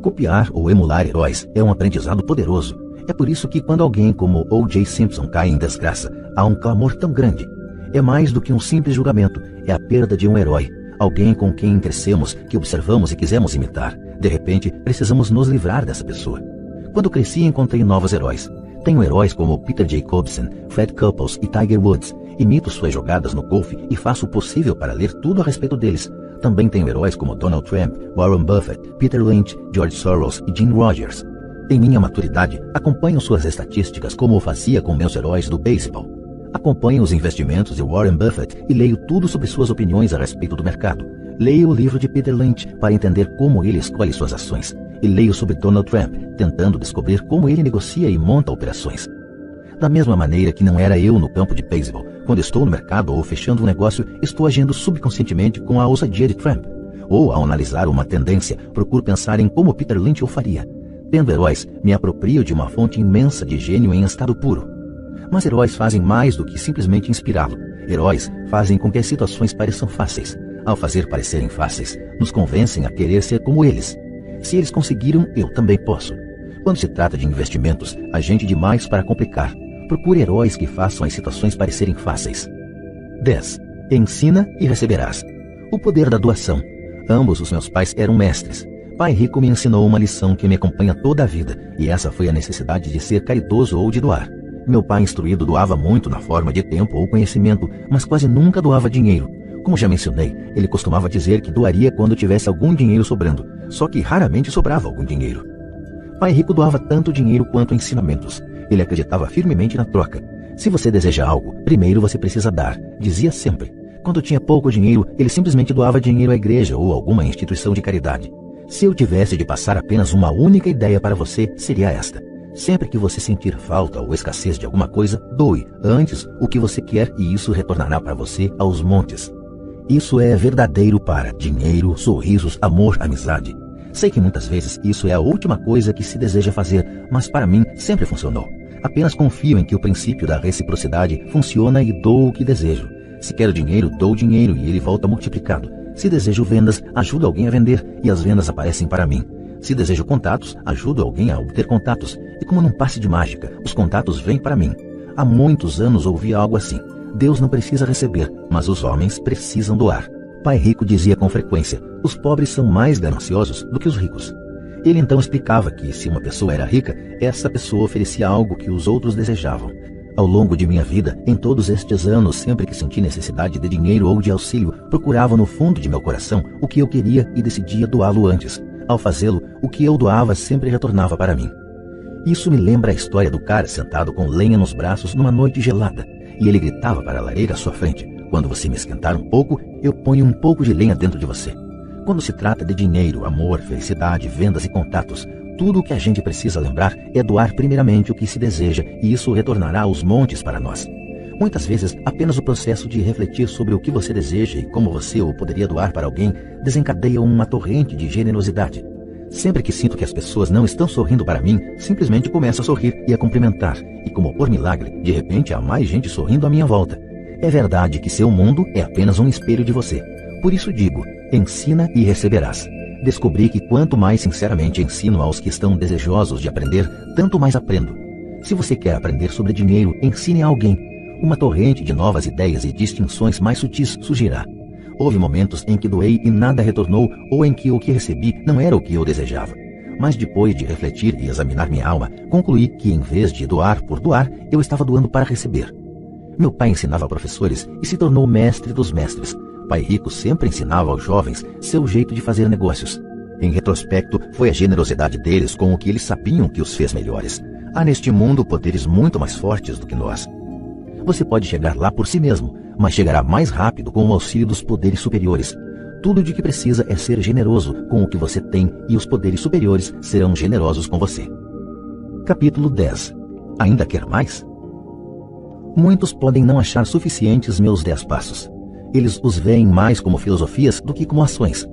Copiar ou emular heróis é um aprendizado poderoso. É por isso que quando alguém como O.J. Simpson cai em desgraça, há um clamor tão grande. É mais do que um simples julgamento, é a perda de um herói. Alguém com quem crescemos, que observamos e quisemos imitar. De repente, precisamos nos livrar dessa pessoa. Quando cresci, encontrei novos heróis. Tenho heróis como Peter Jacobsen, Fred Couples e Tiger Woods. Imito suas jogadas no golfe e faço o possível para ler tudo a respeito deles. Também tenho heróis como Donald Trump, Warren Buffett, Peter Lynch, George Soros e Jim Rogers. Em minha maturidade, acompanho suas estatísticas como eu fazia com meus heróis do beisebol. Acompanho os investimentos de Warren Buffett e leio tudo sobre suas opiniões a respeito do mercado. Leio o livro de Peter Lynch para entender como ele escolhe suas ações. E leio sobre Donald Trump, tentando descobrir como ele negocia e monta operações. Da mesma maneira que não era eu no campo de beisebol, quando estou no mercado ou fechando um negócio, estou agindo subconscientemente com a ousadia de Trump. Ou, ao analisar uma tendência, procuro pensar em como Peter Lynch o faria. Tendo heróis, me aproprio de uma fonte imensa de gênio em estado puro. Mas heróis fazem mais do que simplesmente inspirá-lo. Heróis fazem com que as situações pareçam fáceis. Ao fazer parecerem fáceis, nos convencem a querer ser como eles. Se eles conseguiram, eu também posso. Quando se trata de investimentos, há gente demais para complicar. Procure heróis que façam as situações parecerem fáceis. 10. Ensina e receberás. O poder da doação. Ambos os meus pais eram mestres. Pai rico me ensinou uma lição que me acompanha toda a vida, e essa foi a necessidade de ser caridoso ou de doar. Meu pai instruído doava muito na forma de tempo ou conhecimento, mas quase nunca doava dinheiro. Como já mencionei, ele costumava dizer que doaria quando tivesse algum dinheiro sobrando, só que raramente sobrava algum dinheiro. Pai rico doava tanto dinheiro quanto ensinamentos. Ele acreditava firmemente na troca. Se você deseja algo, primeiro você precisa dar, dizia sempre. Quando tinha pouco dinheiro, ele simplesmente doava dinheiro à igreja ou alguma instituição de caridade. Se eu tivesse de passar apenas uma única ideia para você, seria esta. Sempre que você sentir falta ou escassez de alguma coisa, doe antes o que você quer e isso retornará para você aos montes. Isso é verdadeiro para dinheiro, sorrisos, amor, amizade. Sei que muitas vezes isso é a última coisa que se deseja fazer, mas para mim sempre funcionou. Apenas confio em que o princípio da reciprocidade funciona e dou o que desejo. Se quero dinheiro, dou dinheiro e ele volta multiplicado. Se desejo vendas, ajudo alguém a vender e as vendas aparecem para mim. Se desejo contatos, ajudo alguém a obter contatos. E como num passe de mágica, os contatos vêm para mim. Há muitos anos ouvi algo assim. Deus não precisa receber, mas os homens precisam doar. Pai Rico dizia com frequência, os pobres são mais gananciosos do que os ricos. Ele então explicava que, se uma pessoa era rica, essa pessoa oferecia algo que os outros desejavam. Ao longo de minha vida, em todos estes anos, sempre que senti necessidade de dinheiro ou de auxílio, procurava no fundo de meu coração o que eu queria e decidia doá-lo antes. Ao fazê-lo, o que eu doava sempre retornava para mim. Isso me lembra a história do cara sentado com lenha nos braços numa noite gelada, e ele gritava para a lareira à sua frente, quando você me esquentar um pouco, eu ponho um pouco de lenha dentro de você. Quando se trata de dinheiro, amor, felicidade, vendas e contatos, tudo o que a gente precisa lembrar é doar primeiramente o que se deseja, e isso retornará aos montes para nós. Muitas vezes, apenas o processo de refletir sobre o que você deseja e como você o poderia doar para alguém desencadeia uma torrente de generosidade. Sempre que sinto que as pessoas não estão sorrindo para mim, simplesmente começo a sorrir e a cumprimentar, e como por milagre, de repente há mais gente sorrindo à minha volta. É verdade que seu mundo é apenas um espelho de você. Por isso digo, ensina e receberás. Descobri que quanto mais sinceramente ensino aos que estão desejosos de aprender, tanto mais aprendo. Se você quer aprender sobre dinheiro, ensine a alguém. Uma torrente de novas ideias e distinções mais sutis surgirá. Houve momentos em que doei e nada retornou, ou em que o que recebi não era o que eu desejava. Mas depois de refletir e examinar minha alma, concluí que em vez de doar por doar, eu estava doando para receber. Meu pai ensinava professores e se tornou mestre dos mestres. Pai Rico sempre ensinava aos jovens seu jeito de fazer negócios. Em retrospecto, foi a generosidade deles com o que eles sabiam que os fez melhores. Há neste mundo poderes muito mais fortes do que nós. Você pode chegar lá por si mesmo, mas chegará mais rápido com o auxílio dos poderes superiores. Tudo de que precisa é ser generoso com o que você tem e os poderes superiores serão generosos com você. Capítulo 10. Ainda quer mais? Muitos podem não achar suficientes meus 10 passos. Eles os veem mais como filosofias do que como ações.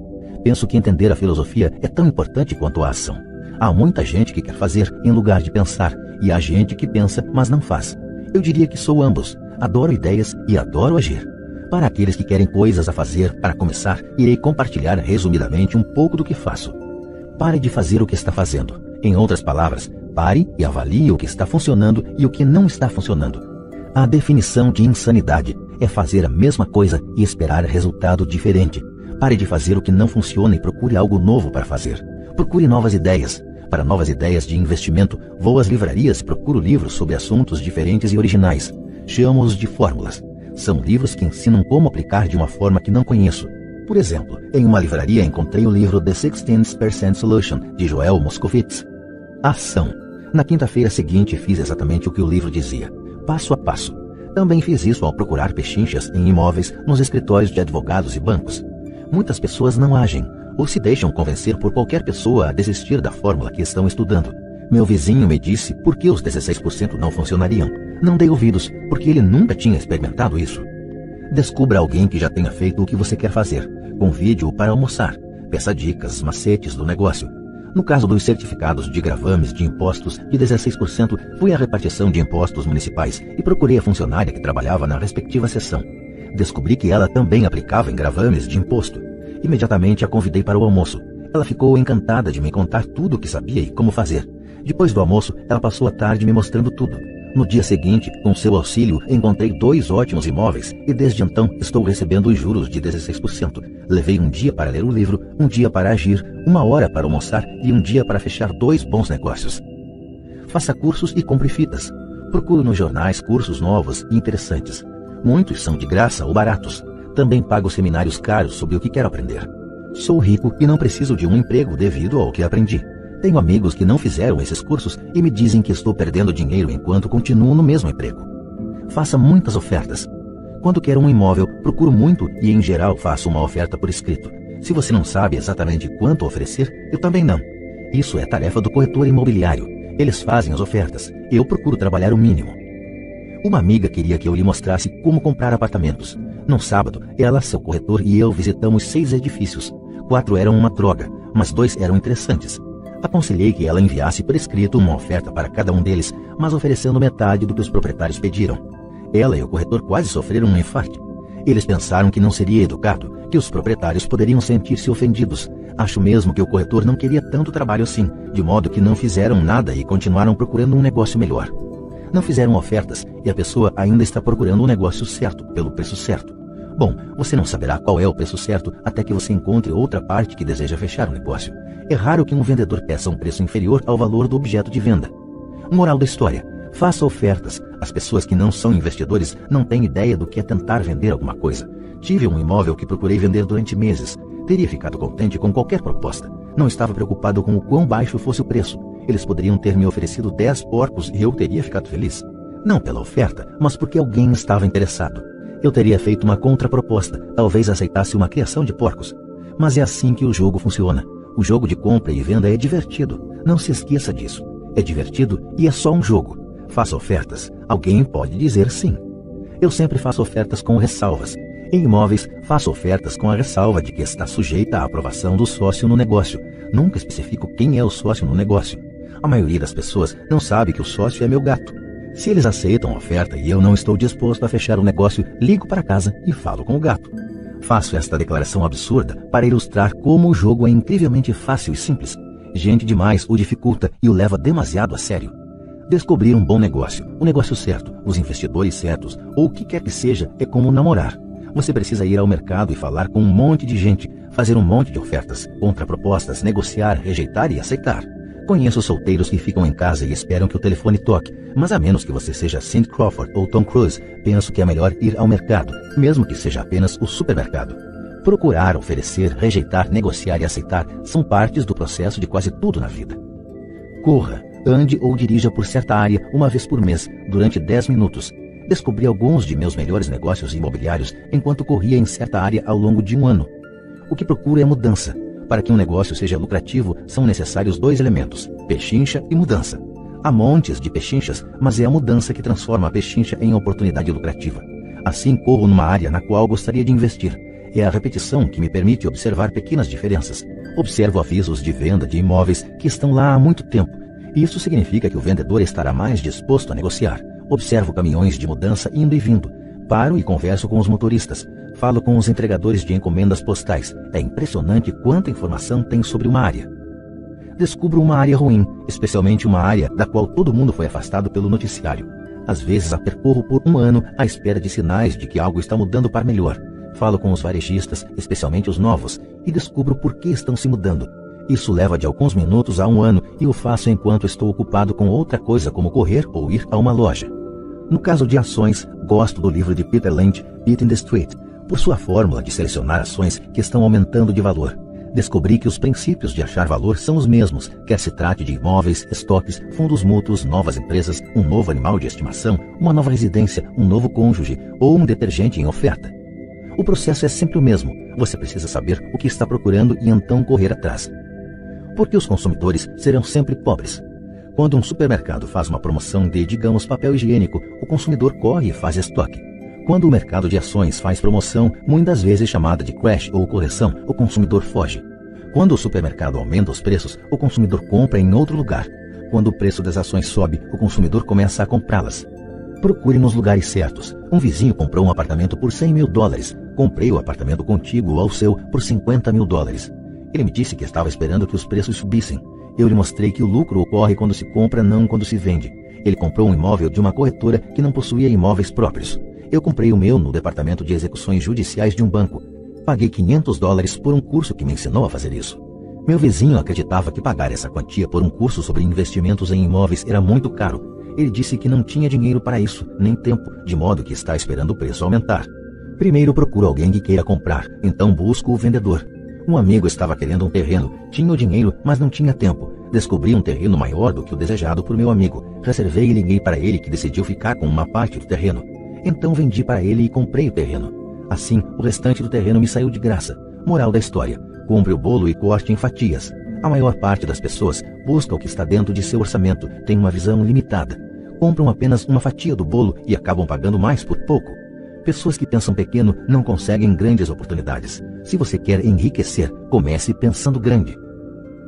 Penso que entender a filosofia é tão importante quanto a ação. Há muita gente que quer fazer em lugar de pensar, e há gente que pensa, mas não faz. Eu diria que sou ambos. Adoro ideias e adoro agir. Para aqueles que querem coisas a fazer, para começar, irei compartilhar resumidamente um pouco do que faço. Pare de fazer o que está fazendo. Em outras palavras, pare e avalie o que está funcionando e o que não está funcionando. A definição de insanidade é fazer a mesma coisa e esperar resultado diferente. Pare de fazer o que não funciona e procure algo novo para fazer. Procure novas ideias. Para novas ideias de investimento, vou às livrarias e procuro livros sobre assuntos diferentes e originais. Chamo-os de fórmulas. São livros que ensinam como aplicar de uma forma que não conheço. Por exemplo, em uma livraria encontrei o livro The 16% Solution, de Joel Moscovitz. Ação. Na quinta-feira seguinte fiz exatamente o que o livro dizia, passo a passo. Também fiz isso ao procurar pechinchas em imóveis nos escritórios de advogados e bancos. Muitas pessoas não agem, ou se deixam convencer por qualquer pessoa a desistir da fórmula que estão estudando. Meu vizinho me disse por que os 16% não funcionariam. Não dei ouvidos, porque ele nunca tinha experimentado isso. Descubra alguém que já tenha feito o que você quer fazer. Convide-o para almoçar. Peça dicas, macetes do negócio. No caso dos certificados de gravames de impostos de 16%, fui à repartição de impostos municipais e procurei a funcionária que trabalhava na respectiva seção. Descobri que ela também aplicava em gravames de imposto. Imediatamente a convidei para o almoço. Ela ficou encantada de me contar tudo o que sabia e como fazer. Depois do almoço, ela passou a tarde me mostrando tudo. No dia seguinte, com seu auxílio, encontrei 2 ótimos imóveis e desde então estou recebendo os juros de 16%. Levei um dia para ler o livro, um dia para agir, 1 hora para almoçar e um dia para fechar 2 bons negócios. Faça cursos e compre fitas. Procuro nos jornais cursos novos e interessantes. Muitos são de graça ou baratos. Também pago seminários caros sobre o que quero aprender. Sou rico e não preciso de um emprego devido ao que aprendi. Tenho amigos que não fizeram esses cursos e me dizem que estou perdendo dinheiro enquanto continuo no mesmo emprego. Faça muitas ofertas. Quando quero um imóvel, procuro muito e, em geral, faço uma oferta por escrito. Se você não sabe exatamente quanto oferecer, eu também não. Isso é tarefa do corretor imobiliário. Eles fazem as ofertas. Eu procuro trabalhar o mínimo. Uma amiga queria que eu lhe mostrasse como comprar apartamentos. Num sábado, ela, seu corretor e eu visitamos 6 edifícios. 4 eram uma droga, mas 2 eram interessantes. Aconselhei que ela enviasse por escrito uma oferta para cada um deles, mas oferecendo metade do que os proprietários pediram. Ela e o corretor quase sofreram um infarto. Eles pensaram que não seria educado, que os proprietários poderiam sentir-se ofendidos. Acho mesmo que o corretor não queria tanto trabalho assim, de modo que não fizeram nada e continuaram procurando um negócio melhor. Não fizeram ofertas e a pessoa ainda está procurando um negócio certo, pelo preço certo. Bom, você não saberá qual é o preço certo até que você encontre outra parte que deseja fechar o negócio. É raro que um vendedor peça um preço inferior ao valor do objeto de venda. Moral da história: faça ofertas. As pessoas que não são investidores não têm ideia do que é tentar vender alguma coisa. Tive um imóvel que procurei vender durante meses. Teria ficado contente com qualquer proposta. Não estava preocupado com o quão baixo fosse o preço. Eles poderiam ter me oferecido 10 porcos e eu teria ficado feliz. Não pela oferta, mas porque alguém estava interessado. Eu teria feito uma contraproposta, talvez aceitasse uma criação de porcos. Mas é assim que o jogo funciona. O jogo de compra e venda é divertido. Não se esqueça disso. É divertido e é só um jogo. Faça ofertas. Alguém pode dizer sim. Eu sempre faço ofertas com ressalvas. Em imóveis, faço ofertas com a ressalva de que está sujeita à aprovação do sócio no negócio. Nunca especifico quem é o sócio no negócio. A maioria das pessoas não sabe que o sócio é meu gato. Se eles aceitam a oferta e eu não estou disposto a fechar o negócio, ligo para casa e falo com o gato. Faço esta declaração absurda para ilustrar como o jogo é incrivelmente fácil e simples. Gente demais o dificulta e o leva demasiado a sério. Descobrir um bom negócio, o negócio certo, os investidores certos, ou o que quer que seja, é como namorar. Você precisa ir ao mercado e falar com um monte de gente, fazer um monte de ofertas, contrapropostas, negociar, rejeitar e aceitar. Conheço solteiros que ficam em casa e esperam que o telefone toque, mas a menos que você seja Cindy Crawford ou Tom Cruise, penso que é melhor ir ao mercado, mesmo que seja apenas o supermercado. Procurar, oferecer, rejeitar, negociar e aceitar são partes do processo de quase tudo na vida. Corra, ande ou dirija por certa área uma vez por mês, durante 10 minutos. Descobri alguns de meus melhores negócios imobiliários enquanto corria em certa área ao longo de um ano. O que procuro é mudança. Para que um negócio seja lucrativo, são necessários 2 elementos: pechincha e mudança. Há montes de pechinchas, mas é a mudança que transforma a pechincha em oportunidade lucrativa. Assim, corro numa área na qual gostaria de investir. É a repetição que me permite observar pequenas diferenças. Observo avisos de venda de imóveis que estão lá há muito tempo. Isso significa que o vendedor estará mais disposto a negociar. Observo caminhões de mudança indo e vindo. Paro e converso com os motoristas. Falo com os entregadores de encomendas postais. É impressionante quanta informação tem sobre uma área. Descubro uma área ruim, especialmente uma área da qual todo mundo foi afastado pelo noticiário. Às vezes a percorro por um ano à espera de sinais de que algo está mudando para melhor. Falo com os varejistas, especialmente os novos, e descubro por que estão se mudando. Isso leva de alguns minutos a um ano e o faço enquanto estou ocupado com outra coisa como correr ou ir a uma loja. No caso de ações, gosto do livro de Peter Lynch, Beating the Street, por sua fórmula de selecionar ações que estão aumentando de valor. Descobri que os princípios de achar valor são os mesmos, quer se trate de imóveis, estoques, fundos mútuos, novas empresas, um novo animal de estimação, uma nova residência, um novo cônjuge ou um detergente em oferta. O processo é sempre o mesmo. Você precisa saber o que está procurando e então correr atrás. Porque os consumidores serão sempre pobres. Quando um supermercado faz uma promoção de, digamos, papel higiênico, o consumidor corre e faz estoque. Quando o mercado de ações faz promoção, muitas vezes chamada de crash ou correção, o consumidor foge. Quando o supermercado aumenta os preços, o consumidor compra em outro lugar. Quando o preço das ações sobe, o consumidor começa a comprá-las. Procure nos lugares certos. Um vizinho comprou um apartamento por $100 mil. Comprei o apartamento contíguo ao seu por $50 mil. Ele me disse que estava esperando que os preços subissem. Eu lhe mostrei que o lucro ocorre quando se compra, não quando se vende. Ele comprou um imóvel de uma corretora que não possuía imóveis próprios. Eu comprei o meu no departamento de execuções judiciais de um banco. Paguei $500 por um curso que me ensinou a fazer isso. Meu vizinho acreditava que pagar essa quantia por um curso sobre investimentos em imóveis era muito caro. Ele disse que não tinha dinheiro para isso, nem tempo, de modo que está esperando o preço aumentar. Primeiro procuro alguém que queira comprar, então busco o vendedor. Um amigo estava querendo um terreno, tinha o dinheiro, mas não tinha tempo. Descobri um terreno maior do que o desejado por meu amigo. Reservei e liguei para ele, que decidiu ficar com uma parte do terreno. Então vendi para ele e comprei o terreno. Assim, o restante do terreno me saiu de graça. Moral da história: compre o bolo e corte em fatias. A maior parte das pessoas busca o que está dentro de seu orçamento, tem uma visão limitada. Compram apenas uma fatia do bolo e acabam pagando mais por pouco. Pessoas que pensam pequeno não conseguem grandes oportunidades. Se você quer enriquecer, comece pensando grande.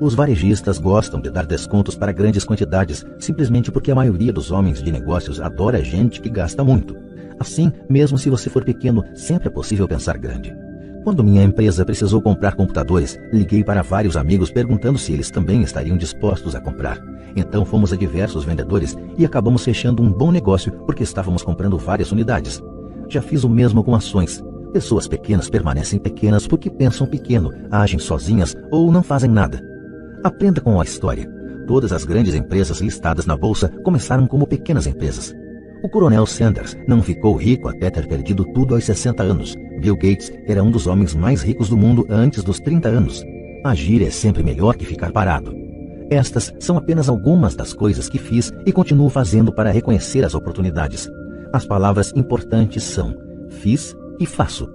Os varejistas gostam de dar descontos para grandes quantidades, simplesmente porque a maioria dos homens de negócios adora gente que gasta muito. Assim, mesmo se você for pequeno, sempre é possível pensar grande. Quando minha empresa precisou comprar computadores, liguei para vários amigos perguntando se eles também estariam dispostos a comprar. Então fomos a diversos vendedores e acabamos fechando um bom negócio porque estávamos comprando várias unidades. Já fiz o mesmo com ações. Pessoas pequenas permanecem pequenas porque pensam pequeno, agem sozinhas ou não fazem nada. Aprenda com a história. Todas as grandes empresas listadas na bolsa começaram como pequenas empresas. O coronel Sanders não ficou rico até ter perdido tudo aos 60 anos. Bill Gates era um dos homens mais ricos do mundo antes dos 30 anos. Agir é sempre melhor que ficar parado. Estas são apenas algumas das coisas que fiz e continuo fazendo para reconhecer as oportunidades. As palavras importantes são fiz e faço.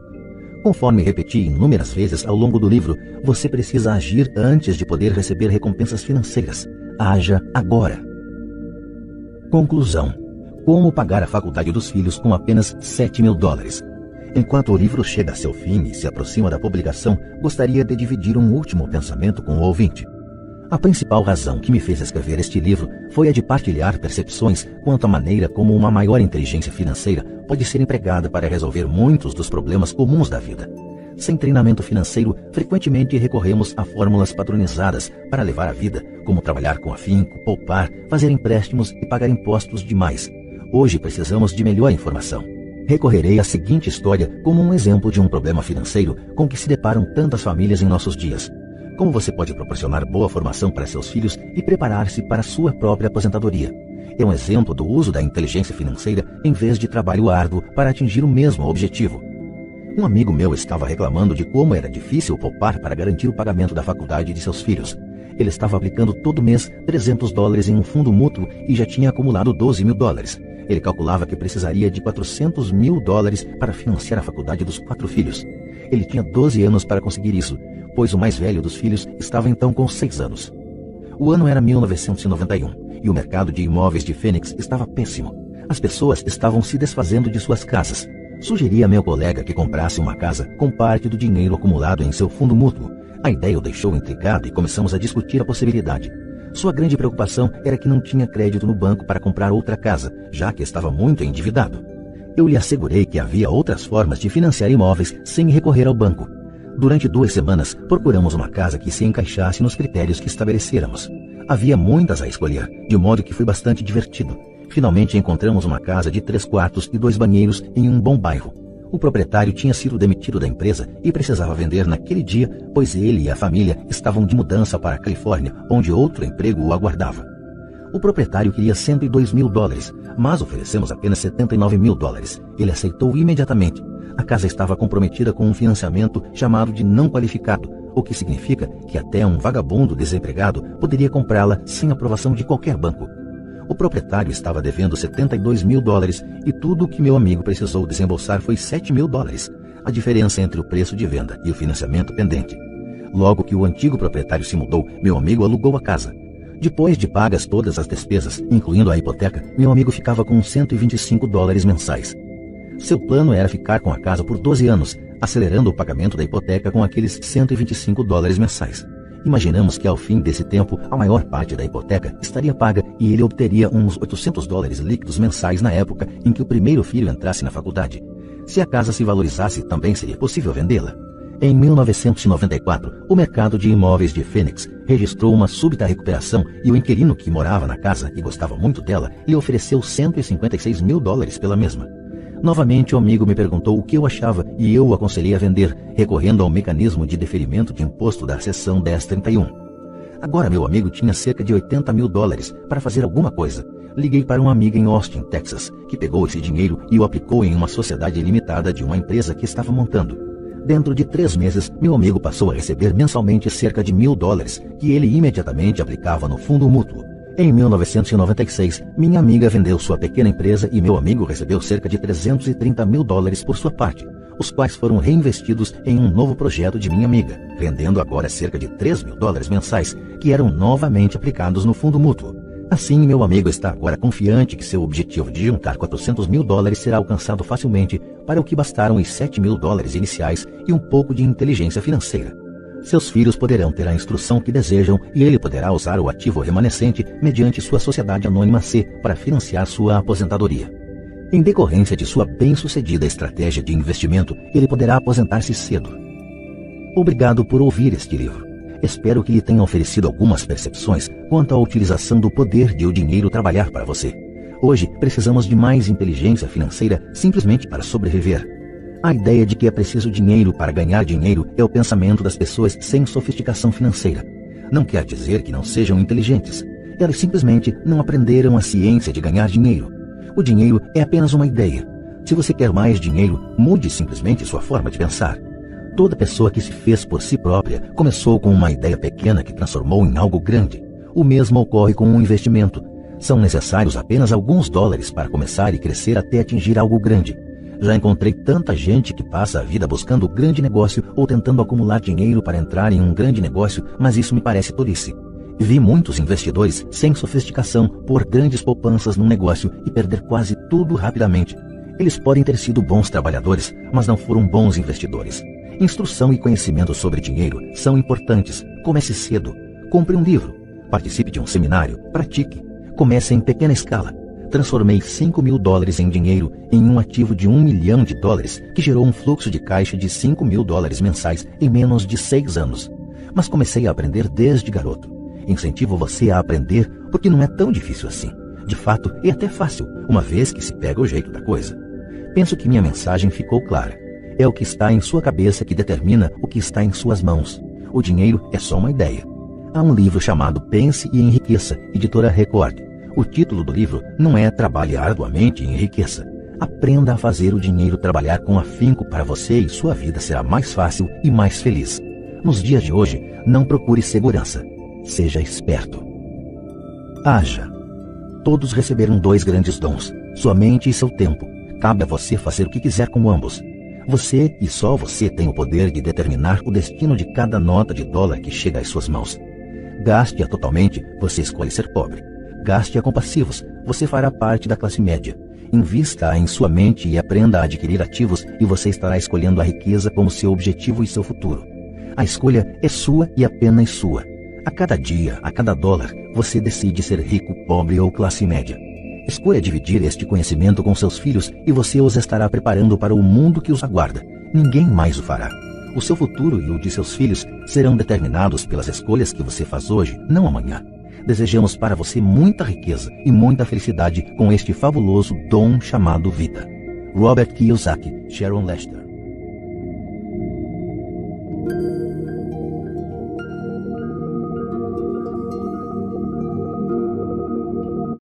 Conforme repeti inúmeras vezes ao longo do livro, você precisa agir antes de poder receber recompensas financeiras. Haja agora. Conclusão. Como pagar a faculdade dos filhos com apenas $7.000. Enquanto o livro chega a seu fim e se aproxima da publicação, gostaria de dividir um último pensamento com o ouvinte. A principal razão que me fez escrever este livro foi a de partilhar percepções quanto à maneira como uma maior inteligência financeira pode ser empregada para resolver muitos dos problemas comuns da vida. Sem treinamento financeiro, frequentemente recorremos a fórmulas padronizadas para levar a vida, como trabalhar com afinco, poupar, fazer empréstimos e pagar impostos demais. Hoje precisamos de melhor informação. Recorrerei à seguinte história como um exemplo de um problema financeiro com que se deparam tantas famílias em nossos dias. Como você pode proporcionar boa formação para seus filhos e preparar-se para sua própria aposentadoria. É um exemplo do uso da inteligência financeira em vez de trabalho árduo para atingir o mesmo objetivo. Um amigo meu estava reclamando de como era difícil poupar para garantir o pagamento da faculdade de seus filhos. Ele estava aplicando todo mês $300 em um fundo mútuo e já tinha acumulado $12.000. Ele calculava que precisaria de $400.000 para financiar a faculdade dos 4 filhos. Ele tinha 12 anos para conseguir isso, pois o mais velho dos filhos estava então com 6 anos. O ano era 1991 e o mercado de imóveis de Phoenix estava péssimo. As pessoas estavam se desfazendo de suas casas. Sugeri a meu colega que comprasse uma casa com parte do dinheiro acumulado em seu fundo mútuo. A ideia o deixou intrigado e começamos a discutir a possibilidade. Sua grande preocupação era que não tinha crédito no banco para comprar outra casa, já que estava muito endividado. Eu lhe assegurei que havia outras formas de financiar imóveis sem recorrer ao banco. Durante 2 semanas, procuramos uma casa que se encaixasse nos critérios que estabelecêramos. Havia muitas a escolher, de modo que foi bastante divertido. Finalmente encontramos uma casa de 3 quartos e 2 banheiros em um bom bairro. O proprietário tinha sido demitido da empresa e precisava vender naquele dia, pois ele e a família estavam de mudança para a Califórnia, onde outro emprego o aguardava. O proprietário queria $102.000, mas oferecemos apenas $79.000. Ele aceitou imediatamente. A casa estava comprometida com um financiamento chamado de não qualificado, o que significa que até um vagabundo desempregado poderia comprá-la sem aprovação de qualquer banco. O proprietário estava devendo $72.000 e tudo o que meu amigo precisou desembolsar foi $7.000, a diferença entre o preço de venda e o financiamento pendente. Logo que o antigo proprietário se mudou, meu amigo alugou a casa. Depois de pagas todas as despesas, incluindo a hipoteca, meu amigo ficava com $125 mensais. Seu plano era ficar com a casa por 12 anos, acelerando o pagamento da hipoteca com aqueles $125 mensais. Imaginamos que ao fim desse tempo, a maior parte da hipoteca estaria paga e ele obteria uns $800 líquidos mensais na época em que o primeiro filho entrasse na faculdade. Se a casa se valorizasse, também seria possível vendê-la. Em 1994, o mercado de imóveis de Phoenix registrou uma súbita recuperação e o inquilino que morava na casa e gostava muito dela lhe ofereceu $156.000 pela mesma. Novamente, o amigo me perguntou o que eu achava e eu o aconselhei a vender, recorrendo ao mecanismo de deferimento de imposto da seção 1031. Agora meu amigo tinha cerca de $80.000 para fazer alguma coisa. Liguei para uma amiga em Austin, Texas, que pegou esse dinheiro e o aplicou em uma sociedade limitada de uma empresa que estava montando. Dentro de 3 meses, meu amigo passou a receber mensalmente cerca de $1.000, que ele imediatamente aplicava no fundo mútuo. Em 1996, minha amiga vendeu sua pequena empresa e meu amigo recebeu cerca de $330.000 por sua parte, os quais foram reinvestidos em um novo projeto de minha amiga, rendendo agora cerca de $3.000 mensais, que eram novamente aplicados no fundo mútuo. Assim, meu amigo está agora confiante que seu objetivo de juntar $400.000 será alcançado facilmente, para o que bastaram os $7.000 iniciais e um pouco de inteligência financeira. Seus filhos poderão ter a instrução que desejam e ele poderá usar o ativo remanescente mediante sua sociedade anônima C para financiar sua aposentadoria. Em decorrência de sua bem-sucedida estratégia de investimento, ele poderá aposentar-se cedo. Obrigado por ouvir este livro. Espero que lhe tenha oferecido algumas percepções quanto à utilização do poder de o dinheiro trabalhar para você. Hoje, precisamos de mais inteligência financeira simplesmente para sobreviver. A ideia de que é preciso dinheiro para ganhar dinheiro é o pensamento das pessoas sem sofisticação financeira. Não quer dizer que não sejam inteligentes. Elas simplesmente não aprenderam a ciência de ganhar dinheiro. O dinheiro é apenas uma ideia. Se você quer mais dinheiro, mude simplesmente sua forma de pensar. Toda pessoa que se fez por si própria começou com uma ideia pequena que transformou em algo grande. O mesmo ocorre com um investimento. São necessários apenas alguns dólares para começar e crescer até atingir algo grande. Já encontrei tanta gente que passa a vida buscando um grande negócio ou tentando acumular dinheiro para entrar em um grande negócio, mas isso me parece tolice. Vi muitos investidores sem sofisticação pôr grandes poupanças num negócio e perder quase tudo rapidamente. Eles podem ter sido bons trabalhadores, mas não foram bons investidores. Instrução e conhecimento sobre dinheiro são importantes. Comece cedo. Compre um livro. Participe de um seminário. Pratique. Comece em pequena escala. Transformei $5.000 em dinheiro em um ativo de $1 milhão, que gerou um fluxo de caixa de $5.000 mensais em menos de 6 anos. Mas comecei a aprender desde garoto. Incentivo você a aprender porque não é tão difícil assim. De fato, é até fácil, uma vez que se pega o jeito da coisa. Penso que minha mensagem ficou clara. É o que está em sua cabeça que determina o que está em suas mãos. O dinheiro é só uma ideia. Há um livro chamado Pense e Enriqueça, editora Record. O título do livro não é Trabalhe arduamente e enriqueça. Aprenda a fazer o dinheiro trabalhar com afinco para você e sua vida será mais fácil e mais feliz. Nos dias de hoje, não procure segurança. Seja esperto. Haja. Todos receberam 2 grandes dons, sua mente e seu tempo. Cabe a você fazer o que quiser com ambos. Você e só você tem o poder de determinar o destino de cada nota de dólar que chega às suas mãos. Gaste-a totalmente, você escolhe ser pobre. Gaste-a com passivos, você fará parte da classe média. Invista-a em sua mente e aprenda a adquirir ativos e você estará escolhendo a riqueza como seu objetivo e seu futuro. A escolha é sua e apenas sua. A cada dia, a cada dólar, você decide ser rico, pobre ou classe média. Escolha dividir este conhecimento com seus filhos e você os estará preparando para o mundo que os aguarda. Ninguém mais o fará. O seu futuro e o de seus filhos serão determinados pelas escolhas que você faz hoje, não amanhã. Desejamos para você muita riqueza e muita felicidade com este fabuloso dom chamado vida. Robert Kiyosaki, Sharon Lester.